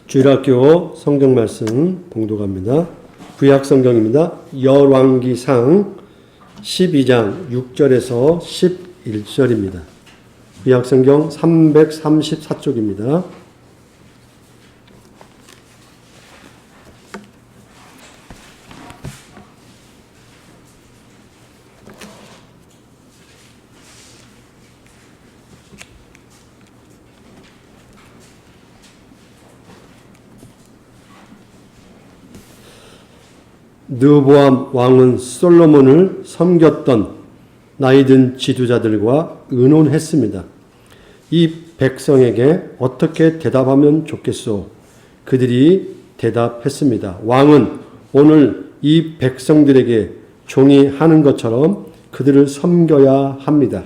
주일학교 성경 말씀 봉독합니다. 구약 성경입니다. 열왕기상 12장 6절에서 11절입니다. 구약 성경 334쪽입니다. 르호보암 왕은 솔로몬을 섬겼던 나이든 지도자들과 의논했습니다. 이 백성에게 어떻게 대답하면 좋겠소? 그들이 대답했습니다. 왕은 오늘 이 백성들에게 종이 하는 것처럼 그들을 섬겨야 합니다.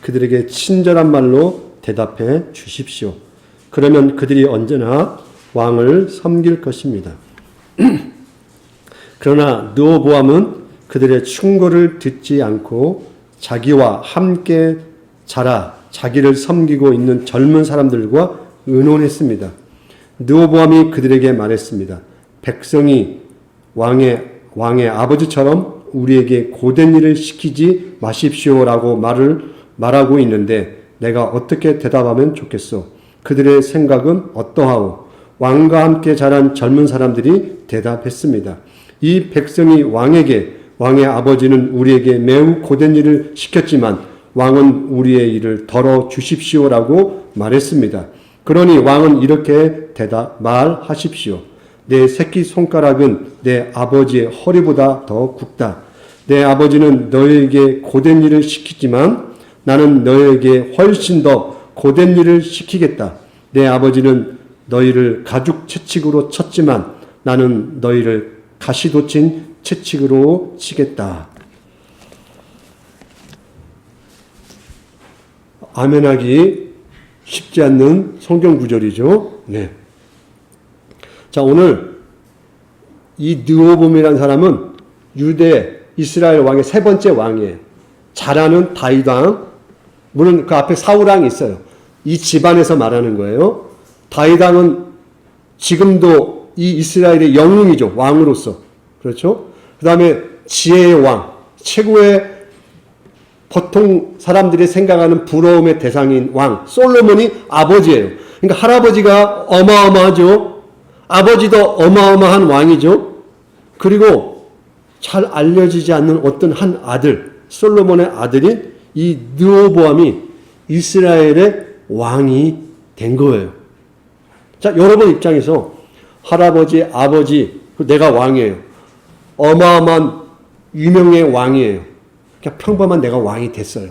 그들에게 친절한 말로 대답해 주십시오. 그러면 그들이 언제나 왕을 섬길 것입니다. 그러나 르호보암은 그들의 충고를 듣지 않고 자기와 함께 자라 자기를 섬기고 있는 젊은 사람들과 의논했습니다. 르호보암이 그들에게 말했습니다. 백성이 왕의 아버지처럼 우리에게 고된 일을 시키지 마십시오라고 말하고 있는데 내가 어떻게 대답하면 좋겠소? 그들의 생각은 어떠하오? 왕과 함께 자란 젊은 사람들이 대답했습니다. 이 백성이 왕의 아버지는 우리에게 매우 고된 일을 시켰지만 왕은 우리의 일을 덜어 주십시오라고 말했습니다. 그러니 왕은 이렇게 말하십시오. 내 새끼 손가락은 내 아버지의 허리보다 더 굵다. 내 아버지는 너에게 고된 일을 시키지만 나는 너에게 훨씬 더 고된 일을 시키겠다. 내 아버지는 너희를 가죽 채찍으로 쳤지만 나는 너희를 가시돋친 채찍으로 치겠다. 아멘하기 쉽지 않는 성경 구절이죠. 네. 자, 오늘 이 르호보암이라는 사람은 유대 이스라엘 왕의 세 번째 왕이에요. 잘하는 다윗 왕, 물론 그 앞에 사울 왕이 있어요. 이 집안에서 말하는 거예요. 다윗 왕은 지금도 이 이스라엘의 영웅이죠. 왕으로서. 그렇죠? 그 다음에 지혜의 왕, 최고의 보통 사람들이 생각하는 부러움의 대상인 왕, 솔로몬이 아버지예요. 그러니까 할아버지가 어마어마하죠. 아버지도 어마어마한 왕이죠. 그리고 잘 알려지지 않는 어떤 한 아들, 솔로몬의 아들인 이 르호보암이 이스라엘의 왕이 된 거예요. 자, 여러분 입장에서 할아버지, 아버지, 내가 왕이에요. 어마어마한 유명의 왕이에요. 그냥 평범한 내가 왕이 됐어요.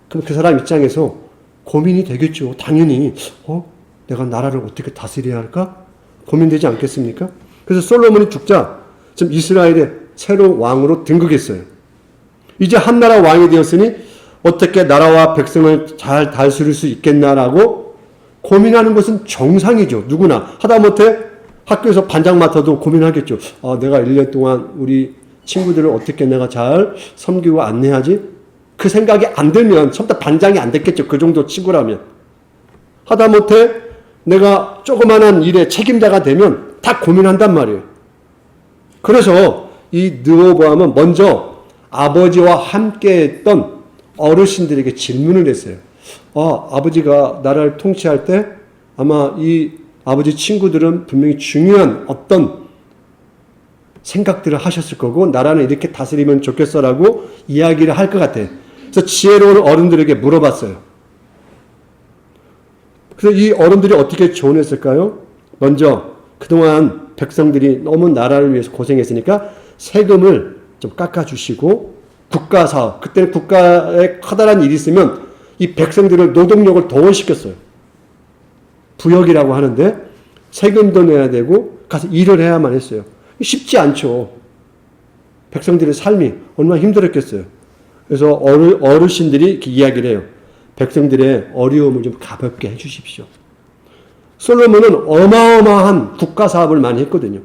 그럼 그 사람 입장에서 고민이 되겠죠. 당연히 내가 나라를 어떻게 다스려야 할까? 고민되지 않겠습니까? 그래서 솔로몬이 죽자 지금 이스라엘의 새로운 왕으로 등극했어요. 이제 한 나라 왕이 되었으니 어떻게 나라와 백성을 잘 다스릴 수 있겠나라고 고민하는 것은 정상이죠. 누구나. 하다못해 학교에서 반장 맡아도 고민하겠죠. 내가 1년 동안 우리 친구들을 어떻게 내가 잘 섬기고 안내하지? 그 생각이 안 들면 처음부터 반장이 안 됐겠죠. 그 정도 친구라면. 하다못해 내가 조그마한 일에 책임자가 되면 다 고민한단 말이에요. 그래서 이 르호보암은 먼저 아버지와 함께 했던 어르신들에게 질문을 했어요. 아버지가 나라를 통치할 때 아마 이 아버지 친구들은 분명히 중요한 어떤 생각들을 하셨을 거고 나라는 이렇게 다스리면 좋겠어라고 이야기를 할 것 같아. 그래서 지혜로운 어른들에게 물어봤어요. 그래서 이 어른들이 어떻게 조언했을까요? 먼저 그동안 백성들이 너무 나라를 위해서 고생했으니까 세금을 좀 깎아주시고 국가사업, 그때는 국가에 커다란 일이 있으면 이 백성들을 노동력을 동원시켰어요. 부역이라고 하는데 세금도 내야 되고 가서 일을 해야만 했어요. 쉽지 않죠. 백성들의 삶이 얼마나 힘들었겠어요. 그래서 어르신들이 이렇게 이야기를 해요. 백성들의 어려움을 좀 가볍게 해주십시오. 솔로몬은 어마어마한 국가 사업을 많이 했거든요.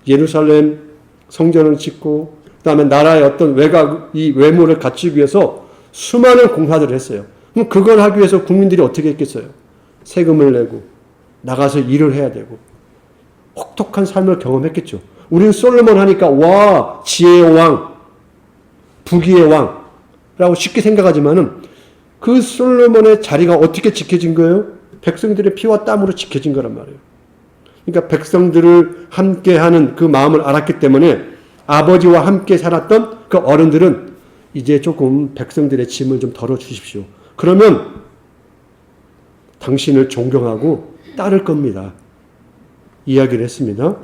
예루살렘 성전을 짓고 그 다음에 나라의 어떤 이 외모를 갖추기 위해서 수많은 공사들을 했어요. 그럼 그걸 하기 위해서 국민들이 어떻게 했겠어요? 세금을 내고 나가서 일을 해야 되고 혹독한 삶을 경험했겠죠. 우리는 솔로몬 하니까 와 지혜의 왕, 부귀의 왕이라고 쉽게 생각하지만은 그 솔로몬의 자리가 어떻게 지켜진 거예요? 백성들의 피와 땀으로 지켜진 거란 말이에요. 그러니까 백성들을 함께하는 그 마음을 알았기 때문에 아버지와 함께 살았던 그 어른들은 이제 조금 백성들의 짐을 좀 덜어주십시오. 그러면 당신을 존경하고 따를 겁니다. 이야기를 했습니다.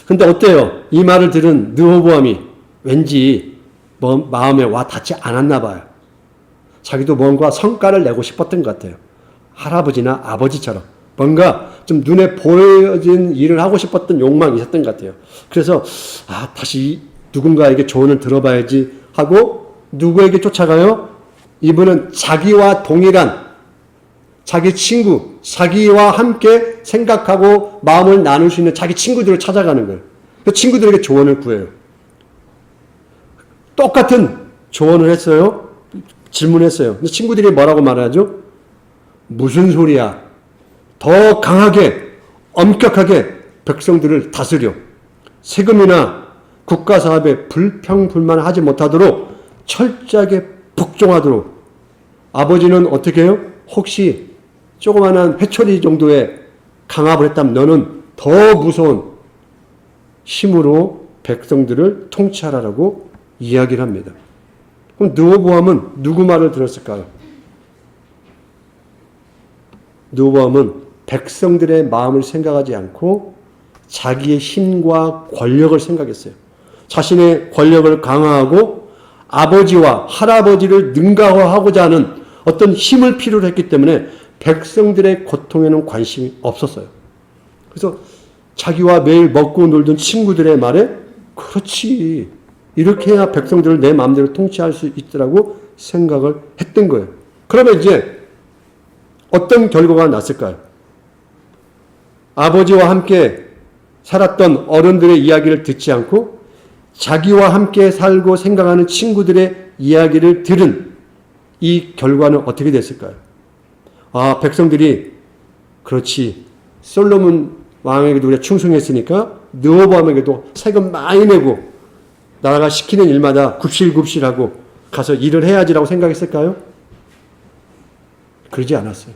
근데 어때요? 이 말을 들은 르호보암이 왠지 마음에 와 닿지 않았나 봐요. 자기도 뭔가 성과를 내고 싶었던 것 같아요. 할아버지나 아버지처럼 뭔가 좀 눈에 보여진 일을 하고 싶었던 욕망이 있었던 것 같아요. 그래서 다시 누군가에게 조언을 들어봐야지 하고 누구에게 쫓아가요? 이분은 자기와 동일한 자기 친구, 자기와 함께 생각하고 마음을 나눌 수 있는 자기 친구들을 찾아가는 거예요. 그 친구들에게 조언을 구해요. 똑같은 조언을 했어요. 질문했어요. 근데 친구들이 뭐라고 말하죠? 무슨 소리야? 더 강하게, 엄격하게 백성들을 다스려 세금이나 국가사업에 불평불만을 하지 못하도록 철저하게 복종하도록. 아버지는 어떻게 해요? 혹시 조그마한 회초리 정도의 강압을 했다면 너는 더 무서운 힘으로 백성들을 통치하라고 이야기를 합니다. 그럼 르호보암은 누구 말을 들었을까요? 르호보암은 백성들의 마음을 생각하지 않고 자기의 힘과 권력을 생각했어요. 자신의 권력을 강화하고 아버지와 할아버지를 능가화하고자 하는 어떤 힘을 필요로 했기 때문에 백성들의 고통에는 관심이 없었어요. 그래서 자기와 매일 먹고 놀던 친구들의 말에 그렇지, 이렇게 해야 백성들을 내 마음대로 통치할 수 있더라고 생각을 했던 거예요. 그러면 이제 어떤 결과가 났을까요? 아버지와 함께 살았던 어른들의 이야기를 듣지 않고 자기와 함께 살고 생각하는 친구들의 이야기를 들은 이 결과는 어떻게 됐을까요? 백성들이 그렇지, 솔로몬 왕에게도 우리가 충성했으니까 르호보암에게도 세금 많이 내고 나라가 시키는 일마다 굽실굽실하고 가서 일을 해야지라고 생각했을까요? 그러지 않았어요.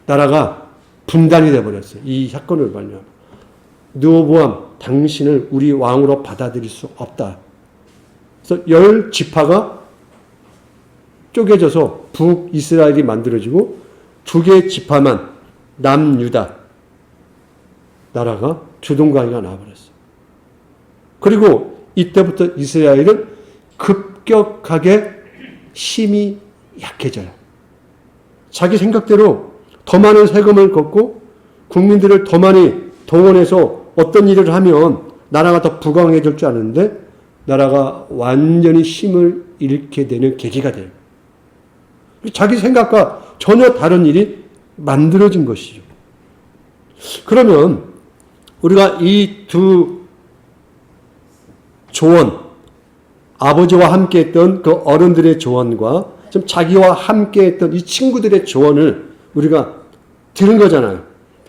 나라가 분단이 되어버렸어요. 이 사건을 말미암아. 르호보암, 당신을 우리 왕으로 받아들일 수 없다. 그래서 10지파가 쪼개져서 북이스라엘이 만들어지고 2개의 지파만 남유다 나라가 주동강이가 나와버렸어요. 그리고 이때부터 이스라엘은 급격하게 힘이 약해져요. 자기 생각대로 더 많은 세금을 걷고 국민들을 더 많이 동원해서 어떤 일을 하면 나라가 더 부강해질 줄 아는데 나라가 완전히 힘을 잃게 되는 계기가 돼요. 자기 생각과 전혀 다른 일이 만들어진 것이죠. 그러면 우리가 이 두 조언, 아버지와 함께 했던 그 어른들의 조언과 좀 자기와 함께 했던 이 친구들의 조언을 우리가 들은 거잖아요.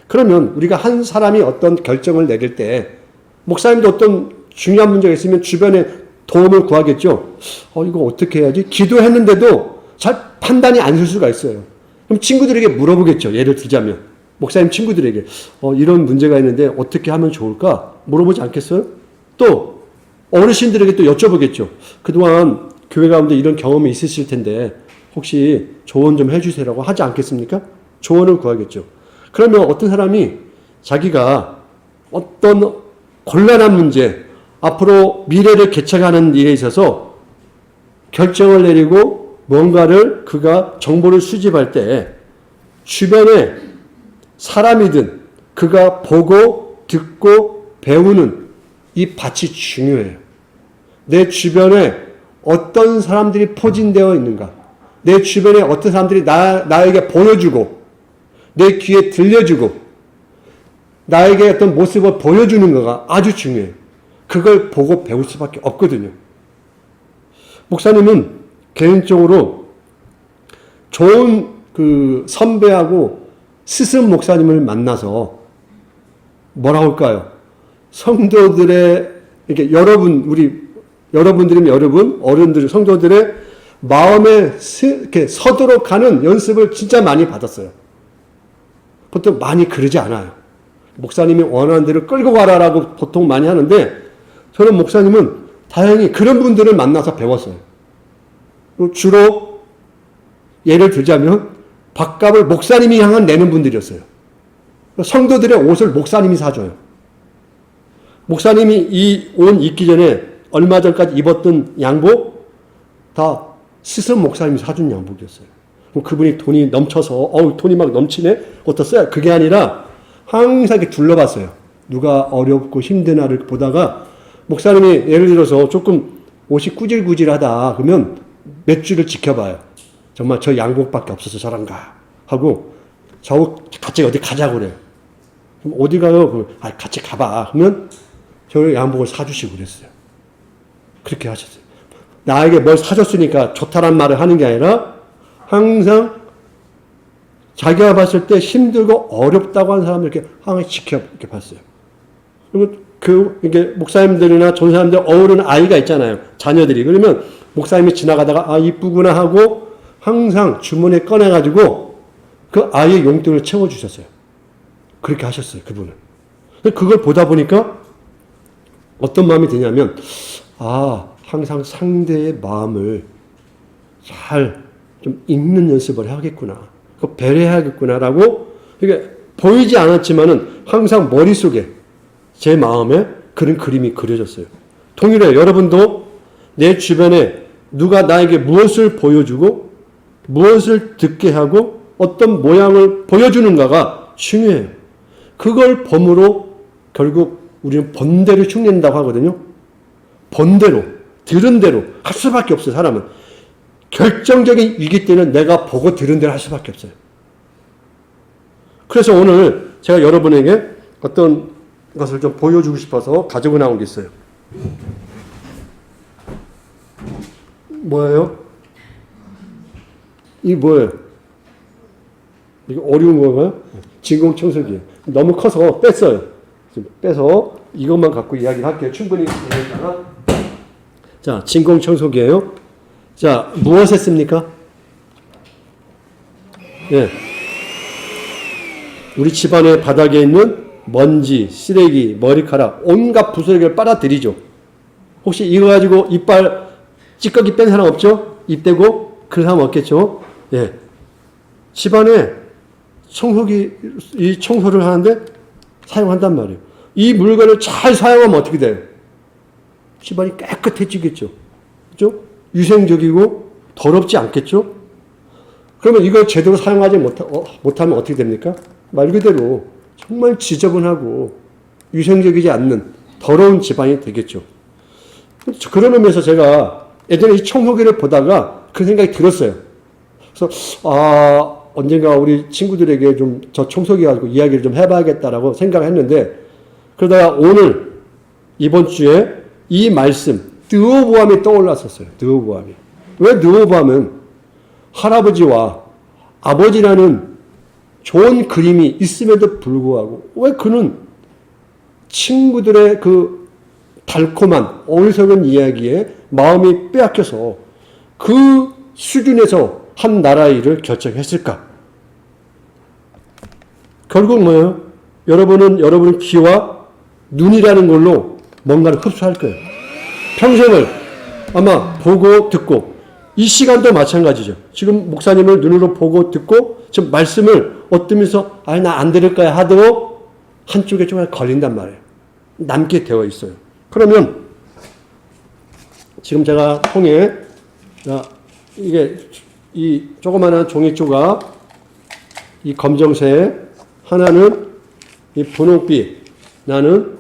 그러면 우리가 한 사람이 어떤 결정을 내릴 때 목사님도 어떤 중요한 문제가 있으면 주변에 도움을 구하겠죠. 이거 어떻게 해야지? 기도했는데도 잘 판단이 안 설 수가 있어요. 그럼 친구들에게 물어보겠죠. 예를 들자면 목사님 친구들에게 이런 문제가 있는데 어떻게 하면 좋을까? 물어보지 않겠어요? 또 어르신들에게 또 여쭤보겠죠. 그동안 교회 가운데 이런 경험이 있으실 텐데 혹시 조언 좀 해주세요라고 하지 않겠습니까? 조언을 구하겠죠. 그러면 어떤 사람이 자기가 어떤 곤란한 문제, 앞으로 미래를 개척하는 일에 있어서 결정을 내리고 뭔가를 그가 정보를 수집할 때 주변에 사람이든 그가 보고 듣고 배우는 이 밭이 중요해요. 내 주변에 어떤 사람들이 포진되어 있는가, 내 주변에 어떤 사람들이 나에게 보여주고 내 귀에 들려주고 나에게 어떤 모습을 보여주는 거가 아주 중요해요. 그걸 보고 배울 수밖에 없거든요. 목사님은 개인적으로 좋은 그 선배하고 스승 목사님을 만나서 뭐라고 할까요? 성도들의, 이렇게 여러분들이면 여러분, 어른들, 성도들의 마음에 이렇게 서도록 하는 연습을 진짜 많이 받았어요. 보통 많이 그러지 않아요. 목사님이 원하는 대로 끌고 가라라고 보통 많이 하는데, 저는 목사님은 다행히 그런 분들을 만나서 배웠어요. 주로 예를 들자면 밥값을 목사님이 향한 내는 분들이었어요. 성도들의 옷을 목사님이 사줘요. 목사님이 이 옷 입기 전에 얼마 전까지 입었던 양복 다 스승 목사님이 사준 양복이었어요. 그분이 돈이 넘쳐서 돈이 막 넘치네? 어떻어요? 그게 아니라 항상 이렇게 둘러봤어요. 누가 어렵고 힘든 아를 보다가 목사님이 예를 들어서 조금 옷이 꾸질꾸질하다 그러면 몇 주를 지켜봐요. 정말 저 양복밖에 없어서 저런가 하고 저 같이 어디 가자고 그래요. 그럼 어디 가요? 같이 가봐. 그러면 저 양복을 사주시고 그랬어요. 그렇게 하셨어요. 나에게 뭘 사줬으니까 좋다란 말을 하는 게 아니라 항상 자기가 봤을 때 힘들고 어렵다고 하는 사람을 이렇게 항상 이렇게 봤어요. 그리고 이게 목사님들이나 전사님들 어우르는 아이가 있잖아요. 자녀들이. 그러면 목사님이 지나가다가 이쁘구나 하고 항상 주머니에 꺼내가지고 그 아이의 용돈을 채워주셨어요. 그렇게 하셨어요. 그분은. 그걸 보다 보니까 어떤 마음이 드냐면 항상 상대의 마음을 잘 좀 읽는 연습을 해야겠구나. 배려해야겠구나라고 이게 보이지 않았지만은 항상 머릿속에 제 마음에 그런 그림이 그려졌어요. 동일해요. 여러분도 내 주변에 누가 나에게 무엇을 보여주고 무엇을 듣게 하고 어떤 모양을 보여주는가가 중요해요. 그걸 범으로 결국 우리는 본대로 흉내낸다고 하거든요. 본대로, 들은 대로 할 수밖에 없어요. 사람은. 결정적인 위기 때는 내가 보고 들은 대로 할 수밖에 없어요. 그래서 오늘 제가 여러분에게 어떤 것을 좀 보여주고 싶어서 가지고 나온 게 있어요. 뭐예요? 이게 뭐예요? 이거 어려운 건가요? 진공청소기예요. 너무 커서 뺐어요. 빼서 이것만 갖고 이야기를 할게요. 충분히 이해했다가. 자, 진공청소기예요. 자, 무엇 했습니까? 예. 우리 집안의 바닥에 있는 먼지, 쓰레기, 머리카락, 온갖 부스러기를 빨아들이죠. 혹시 이거 가지고 이빨 찌꺼기 뺀 사람 없죠? 입 대고? 그런 사람 없겠죠? 예. 집안에 이 청소를 하는데 사용한단 말이에요. 이 물건을 잘 사용하면 어떻게 돼요? 집안이 깨끗해지겠죠. 그죠? 위생적이고 더럽지 않겠죠? 그러면 이걸 제대로 사용하지 못하면 어떻게 됩니까? 말 그대로 정말 지저분하고 위생적이지 않는 더러운 집안이 되겠죠. 그런 의미에서 제가 예전에 이 청소기를 보다가 그 생각이 들었어요. 그래서 언젠가 우리 친구들에게 좀 저 청소기 가지고 이야기를 좀 해봐야겠다라고 생각을 했는데, 그러다가 오늘 이번 주에 이 말씀 느호보암이 떠올랐었어요. 느호보암이. 왜 느호보암은 할아버지와 아버지라는 좋은 그림이 있음에도 불구하고 왜 그는 친구들의 그 달콤한 어리석은 이야기에 마음이 빼앗겨서 그 수준에서 한 나라의 일을 결정했을까? 결국 뭐예요? 여러분은 귀와 눈이라는 걸로 뭔가를 흡수할 거예요. 평생을 아마 보고 듣고, 이 시간도 마찬가지죠. 지금 목사님을 눈으로 보고 듣고 지금 말씀을 얻으면서 나 안 들을 거야 하도 한쪽에 좀 걸린단 말이에요. 남게 되어 있어요. 그러면 지금 제가 통에 이게 이 조그마한 종이 조각, 이 검정색, 하나는 이 분홍빛, 나는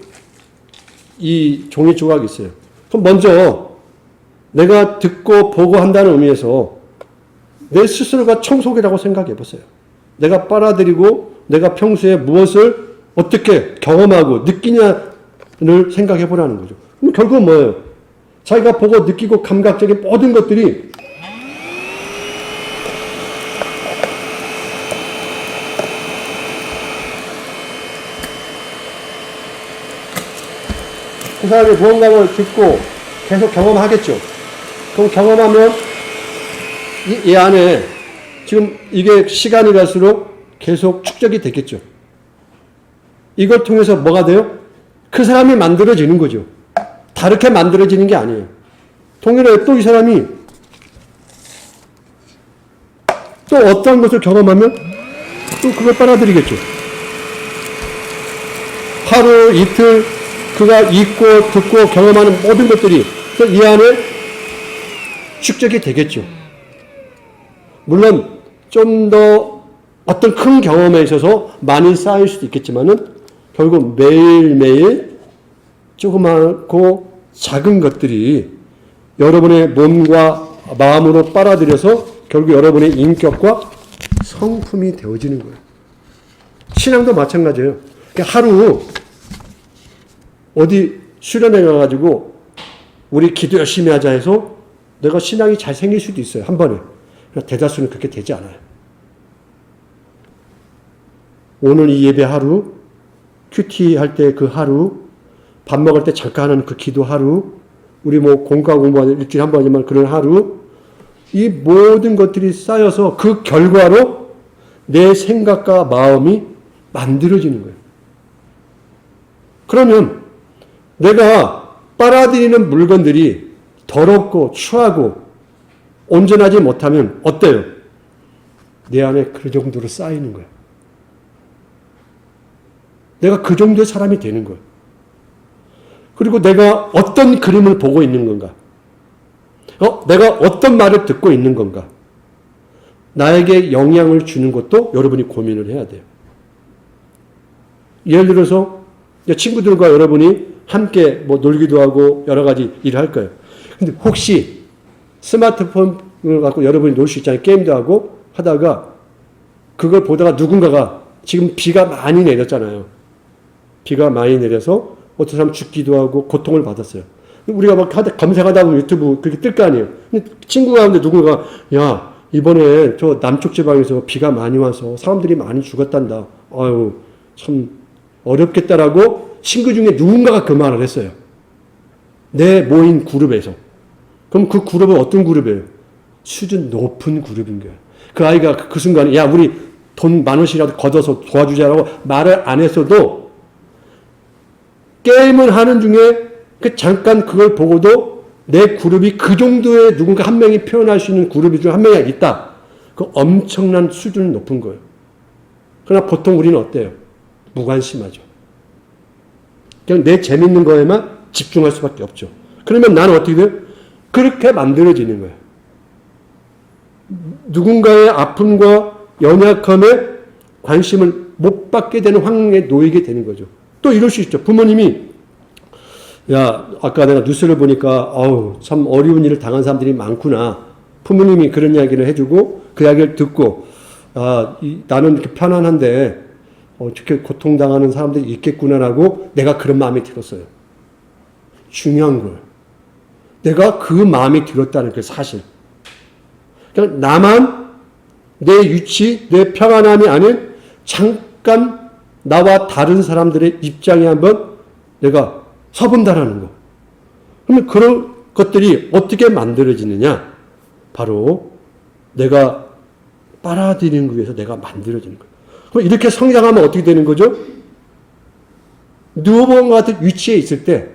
이 종이 조각이 있어요. 그럼 먼저 내가 듣고 보고 한다는 의미에서 내 스스로가 청소기라고 생각해 보세요. 내가 빨아들이고 내가 평소에 무엇을 어떻게 경험하고 느끼냐를 생각해 보라는 거죠. 그럼 결국은 뭐예요? 자기가 보고 느끼고 감각적인 모든 것들이 그 사람이 무언가를 듣고 계속 경험하겠죠. 그럼 경험하면 이 안에 지금 이게 시간이 갈수록 계속 축적이 되겠죠. 이걸 통해서 뭐가 돼요? 그 사람이 만들어지는 거죠. 다르게 만들어지는 게 아니에요. 동일하게 또 이 사람이 또 어떤 것을 경험하면 또 그걸 빨아들이겠죠. 하루, 이틀, 그가 읽고, 듣고, 경험하는 모든 것들이 이 안에 축적이 되겠죠. 물론, 좀 더 어떤 큰 경험에 있어서 많이 쌓일 수도 있겠지만은, 결국 매일매일 조그맣고 작은 것들이 여러분의 몸과 마음으로 빨아들여서 결국 여러분의 인격과 성품이 되어지는 거예요. 신앙도 마찬가지예요. 하루 어디 수련회 가가지고 우리 기도 열심히 하자 해서 내가 신앙이 잘 생길 수도 있어요. 한 번에. 대다수는 그렇게 되지 않아요. 오늘 이 예배 하루, 큐티 할 때 그 하루, 밥 먹을 때 잠깐 하는 그 기도 하루, 우리 뭐 공과 공부하는 일주일에 한 번이지만 그런 하루, 이 모든 것들이 쌓여서 그 결과로 내 생각과 마음이 만들어지는 거예요. 그러면 내가 빨아들이는 물건들이 더럽고 추하고 온전하지 못하면 어때요? 내 안에 그 정도로 쌓이는 거예요. 내가 그 정도의 사람이 되는 거예요. 그리고 내가 어떤 그림을 보고 있는 건가? 내가 어떤 말을 듣고 있는 건가? 나에게 영향을 주는 것도 여러분이 고민을 해야 돼요. 예를 들어서 친구들과 여러분이 함께 뭐 놀기도 하고 여러 가지 일을 할 거예요. 근데 혹시 스마트폰을 갖고 여러분이 놀 수 있잖아요. 게임도 하고 하다가 그걸 보다가 누군가가 지금 비가 많이 내렸잖아요. 비가 많이 내려서 어떤 사람 죽기도 하고 고통을 받았어요. 우리가 막 검색하다 보면 유튜브 그렇게 뜰 거 아니에요. 근데 친구가 하는데 누군가 야 이번에 저 남쪽 지방에서 비가 많이 와서 사람들이 많이 죽었단다. 아유 참 어렵겠다라고 친구 중에 누군가가 그 말을 했어요. 내 모인 그룹에서. 그럼 그 그룹은 어떤 그룹이에요? 수준 높은 그룹인 거예요. 그 아이가 그 순간에 야 우리 돈 10,000원씩이라도 걷어서 도와주자라고 말을 안 했어도 게임을 하는 중에 그 잠깐 그걸 보고도 내 그룹이 그 정도의 누군가 한 명이 표현할 수 있는 그룹이 중 한 명이 있다. 그 엄청난 수준이 높은 거예요. 그러나 보통 우리는 어때요? 무관심하죠. 그냥 내 재밌는 거에만 집중할 수밖에 없죠. 그러면 나는 어떻게 돼요? 그렇게 만들어지는 거예요. 누군가의 아픔과 연약함에 관심을 못 받게 되는 환경에 놓이게 되는 거죠. 또 이럴 수 있죠. 부모님이 야 아까 내가 뉴스를 보니까 참 어려운 일을 당한 사람들이 많구나. 부모님이 그런 이야기를 해주고 그 이야기를 듣고 나는 이렇게 편안한데 어떻게 고통당하는 사람들이 있겠구나라고 내가 그런 마음이 들었어요. 중요한 걸. 내가 그 마음이 들었다는 그 사실. 그냥 나만 내 위치, 내 평안함이 아닌 잠깐 나와 다른 사람들의 입장에 한번 내가 서본다라는 거. 그러면 그런 것들이 어떻게 만들어지느냐? 바로 내가 빨아들이는 위해서 내가 만들어지는 거예요. 그럼 이렇게 성장하면 어떻게 되는 거죠? 누워본 같은 위치에 있을 때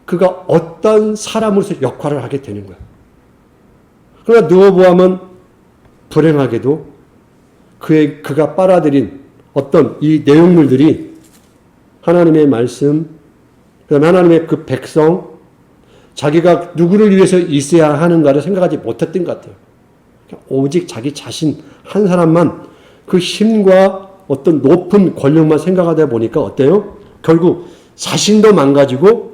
그가 어떤 사람으로서 역할을 하게 되는 거예요. 그러나 누워보면 불행하게도 그가 빨아들인 어떤 이 내용물들이 하나님의 말씀, 그 다음에 하나님의 그 백성, 자기가 누구를 위해서 있어야 하는가를 생각하지 못했던 것 같아요. 오직 자기 자신 한 사람만 그 힘과 어떤 높은 권력만 생각하다 보니까 어때요? 결국 자신도 망가지고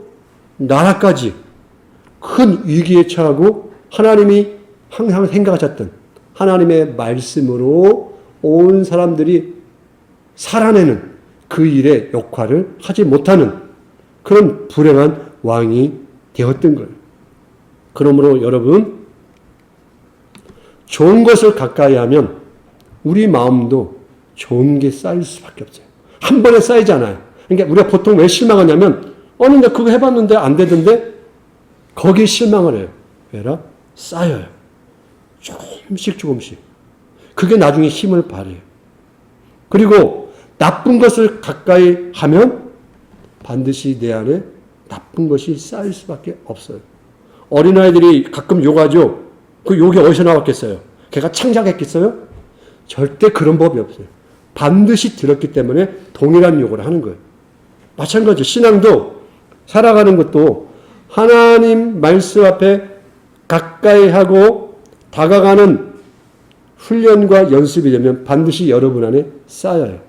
나라까지 큰 위기에 처하고 하나님이 항상 생각하셨던 하나님의 말씀으로 온 사람들이 살아내는 그 일의 역할을 하지 못하는 그런 불행한 왕이 되었던 거예요. 그러므로 여러분, 좋은 것을 가까이 하면 우리 마음도 좋은 게 쌓일 수밖에 없어요. 한 번에 쌓이지 않아요. 그러니까 우리가 보통 왜 실망하냐면 어느 날 그거 해봤는데 안 되던데 거기에 실망을 해요. 왜라? 쌓여요. 조금씩. 그게 나중에 힘을 발휘해요. 그리고 나쁜 것을 가까이 하면 반드시 내 안에 나쁜 것이 쌓일 수밖에 없어요. 어린아이들이 가끔 욕하죠. 그 욕이 어디서 나왔겠어요? 걔가 창작했겠어요? 절대 그런 법이 없어요. 반드시 들었기 때문에 동일한 욕을 하는 거예요. 마찬가지 신앙도 살아가는 것도 하나님 말씀 앞에 가까이 하고 다가가는 훈련과 연습이 되면 반드시 여러분 안에 쌓여요.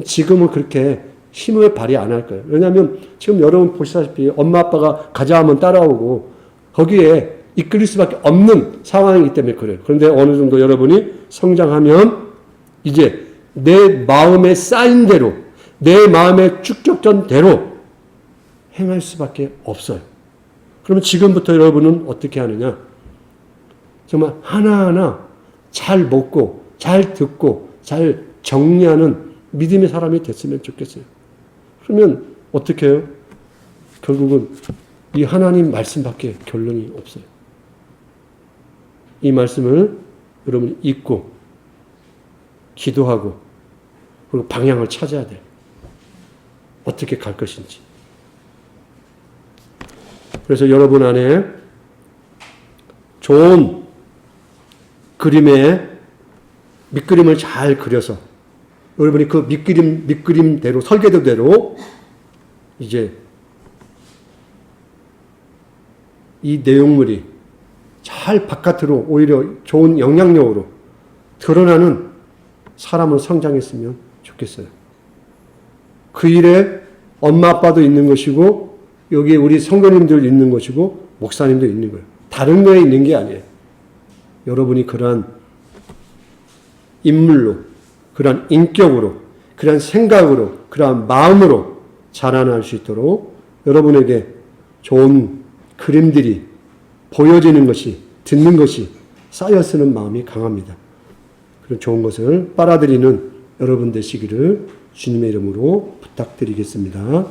지금은 그렇게 힘을 발휘 안 할 거예요. 왜냐하면 지금 여러분 보시다시피 엄마 아빠가 가자 하면 따라오고 거기에 이끌릴 수밖에 없는 상황이기 때문에 그래요. 그런데 어느 정도 여러분이 성장하면 이제 내 마음에 쌓인 대로 내 마음의 축적전대로 행할 수밖에 없어요. 그러면 지금부터 여러분은 어떻게 하느냐? 정말 하나하나 잘 먹고 잘 듣고 잘 정리하는 믿음의 사람이 됐으면 좋겠어요. 그러면 어떻게 해요? 결국은 이 하나님 말씀밖에 결론이 없어요. 이 말씀을 여러분이 읽고 기도하고 그리고 방향을 찾아야 돼요. 어떻게 갈 것인지. 그래서 여러분 안에 좋은 그림에 밑그림을 잘 그려서 여러분이 그 밑그림대로 설계도대로 이제 이 내용물이 잘 바깥으로 오히려 좋은 영향력으로 드러나는 사람으로 성장했으면 좋겠어요. 그 일에 엄마 아빠도 있는 것이고 여기 우리 성도님들 있는 것이고 목사님도 있는 거예요. 다른 거에 있는 게 아니에요. 여러분이 그러한 인물로, 그러한 인격으로, 그러한 생각으로, 그러한 마음으로 자라날 수 있도록 여러분에게 좋은 그림들이 보여지는 것이, 듣는 것이 쌓여 쓰는 마음이 강합니다. 그런 좋은 것을 빨아들이는 여러분 되시기를 주님의 이름으로 부탁드리겠습니다.